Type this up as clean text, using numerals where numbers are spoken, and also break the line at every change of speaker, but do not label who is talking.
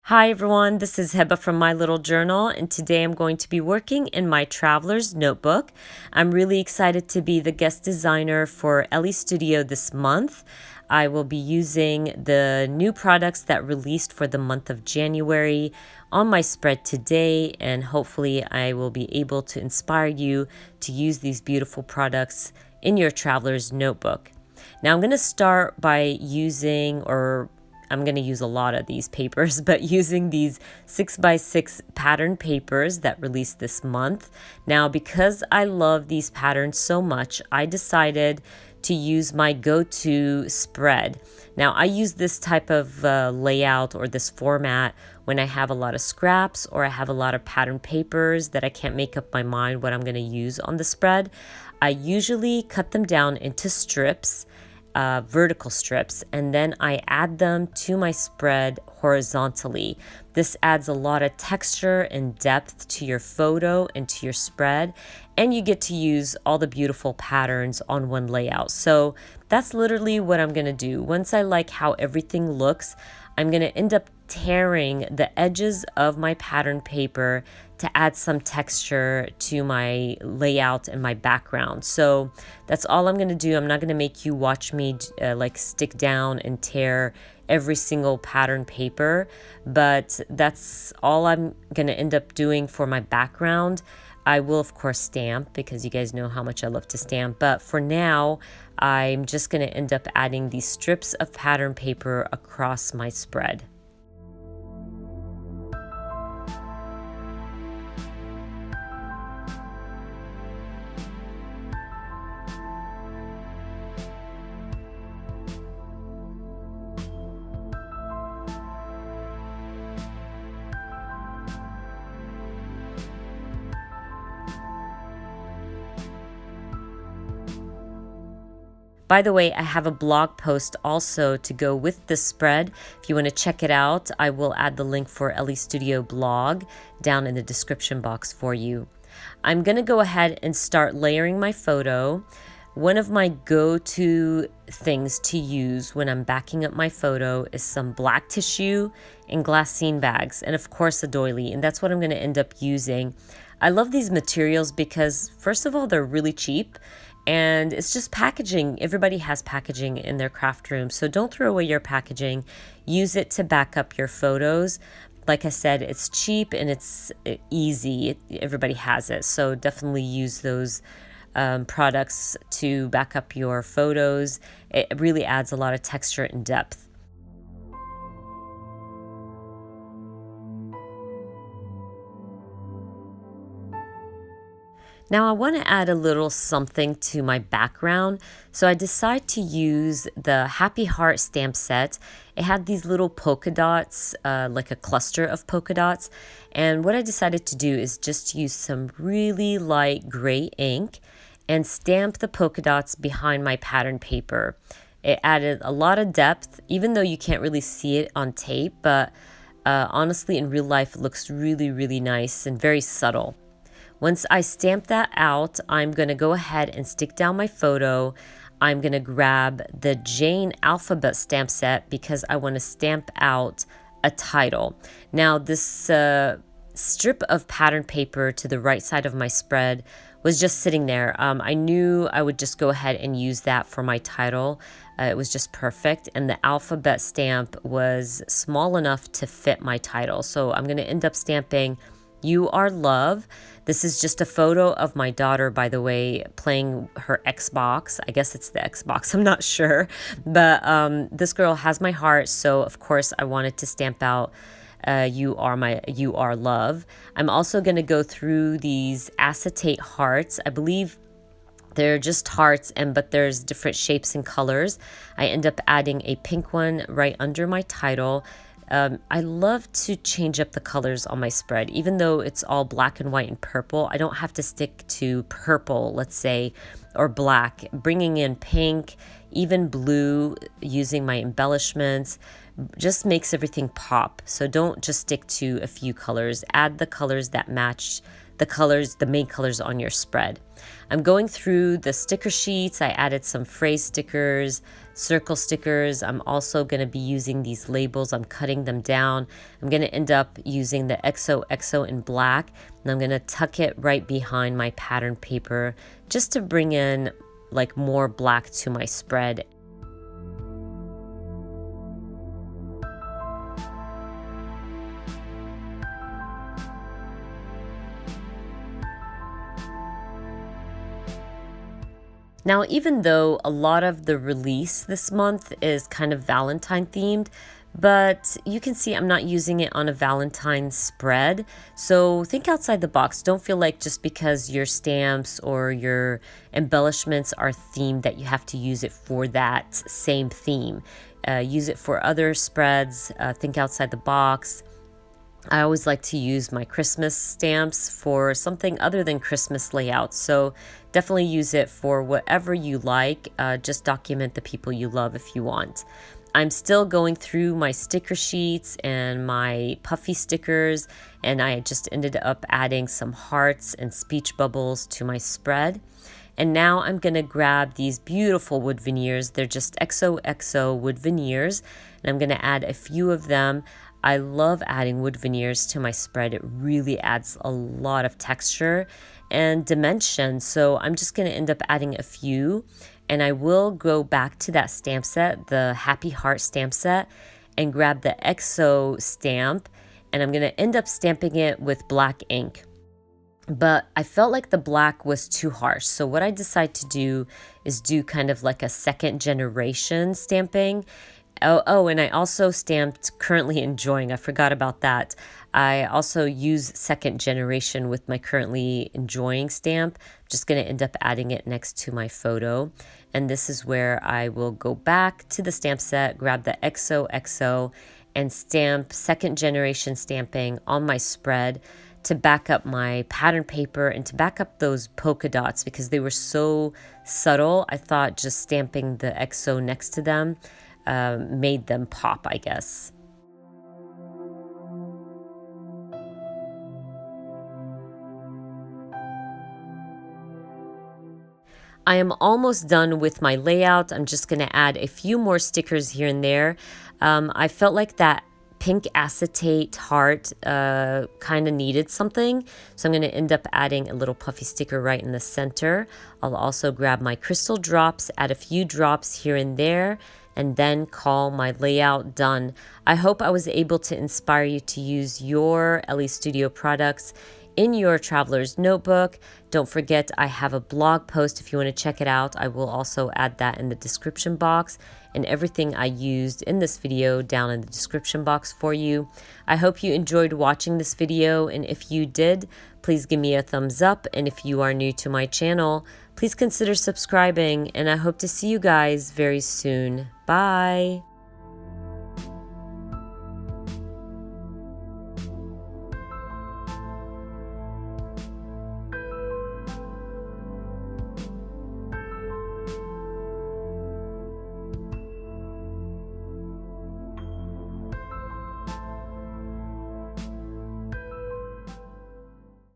Hi everyone, this is Heba from My Little Journal, and today I'm going to be working in my traveler's notebook. I'm really excited to be the guest designer for Elle Studio this month. I will be using the new products that released for the month of January on my spread today, and hopefully I will be able to inspire you to use these beautiful products in your traveler's notebook. Now I'm going to start by I'm going to use a lot of these papers, but using these 6x6 pattern papers that released this month. Now, because I love these patterns so much, I decided to use my go-to spread. Now, I use this type of layout or this format when I have a lot of scraps or I have a lot of pattern papers that I can't make up my mind what I'm going to use on the spread. I usually cut them down into strips, vertical strips, and then I add them to my spread horizontally. This adds a lot of texture and depth to your photo and to your spread, and you get to use all the beautiful patterns on one layout. So that's literally what I'm gonna do. Once I like how everything looks, I'm gonna end up tearing the edges of my pattern paper to add some texture to my layout and my background. So that's all I'm gonna do. I'm not gonna make you watch me like stick down and tear every single pattern paper, but that's all I'm gonna end up doing for my background. I will of course stamp because you guys know how much I love to stamp, but for now I'm just gonna end up adding these strips of pattern paper across my spread. By the way, I have a blog post also to go with this spread. If you want to check it out, I will add the link for Elle Studio blog down in the description box for you. I'm going to go ahead and start layering my photo. One of my go-to things to use when I'm backing up my photo is some black tissue and glassine bags, and of course a doily, and that's what I'm going to end up using. I love these materials because first of all, they're really cheap. And it's just packaging. Everybody has packaging in their craft room. So don't throw away your packaging. Use it to back up your photos. Like I said, it's cheap and it's easy. Everybody has it. So definitely use those products to back up your photos. It really adds a lot of texture and depth. Now I want to add a little something to my background, so I decided to use the Happy Heart stamp set. It had these little polka dots, like a cluster of polka dots, and what I decided to do is just use some really light gray ink and stamp the polka dots behind my pattern paper. It added a lot of depth, even though you can't really see it on tape, but honestly in real life it looks really, really nice and very subtle. Once I stamp that out, I'm going to go ahead and stick down my photo. I'm going to grab the Jane alphabet stamp set because I want to stamp out a title. Now this strip of pattern paper to the right side of my spread was just sitting there. I knew I would just go ahead and use that for my title. It was just perfect, and the alphabet stamp was small enough to fit my title. So I'm going to end up stamping "You Are Love." This is just a photo of my daughter, by the way, playing her Xbox. I guess it's the Xbox, I'm not sure. But this girl has my heart, so of course I wanted to stamp out You Are Love. I'm also going to go through these acetate hearts. I believe they're just hearts, but there's different shapes and colors. I end up adding a pink one right under my title. I love to change up the colors on my spread. Even though it's all black and white and purple, I don't have to stick to purple, let's say, or black. Bringing in pink, even blue, using my embellishments, just makes everything pop. So don't just stick to a few colors. Add the colors that match the main colors on your spread. I'm going through the sticker sheets. I added some phrase stickers, circle stickers. I'm also going to be using these labels. I'm cutting them down. I'm going to end up using the XOXO in black, and I'm going to tuck it right behind my pattern paper just to bring in like more black to my spread. Now, even though a lot of the release this month is kind of Valentine themed, but you can see I'm not using it on a Valentine spread. So think outside the box. Don't feel like just because your stamps or your embellishments are themed that you have to use it for that same theme. Use it for other spreads. Think outside the box. I always like to use my Christmas stamps for something other than Christmas layouts. So definitely use it for whatever you like. Just document the people you love if you want. I'm still going through my sticker sheets and my puffy stickers, and I just ended up adding some hearts and speech bubbles to my spread. And now I'm going to grab these beautiful wood veneers. They're just XOXO wood veneers, and I'm going to add a few of them. I love adding wood veneers to my spread. It really adds a lot of texture and dimension. So I'm just going to end up adding a few, and I will go back to that stamp set, the Happy Heart stamp set, and grab the XO stamp, and I'm going to end up stamping it with black ink. But I felt like the black was too harsh. So what I decided to do is do kind of like a second generation stamping. Oh, and I also stamped Currently Enjoying. I forgot about that. I also use second generation with my Currently Enjoying stamp. I'm just going to end up adding it next to my photo. And this is where I will go back to the stamp set, grab the XOXO, and stamp second generation stamping on my spread to back up my pattern paper and to back up those polka dots because they were so subtle. I thought just stamping the XO next to them made them pop, I guess. I am almost done with my layout. I'm just going to add a few more stickers here and there. I felt like that pink acetate heart kind of needed something, so I'm going to end up adding a little puffy sticker right in the center. I'll also grab my crystal drops, add a few drops here and there, and then call my layout done. I hope I was able to inspire you to use your Elle Studio products in your traveler's notebook. Don't forget, I have a blog post if you want to check it out. I will also add that in the description box, and everything I used in this video down in the description box for you. I hope you enjoyed watching this video, and if you did, please give me a thumbs up, and if you are new to my channel, please consider subscribing, and I hope to see you guys very soon. Bye!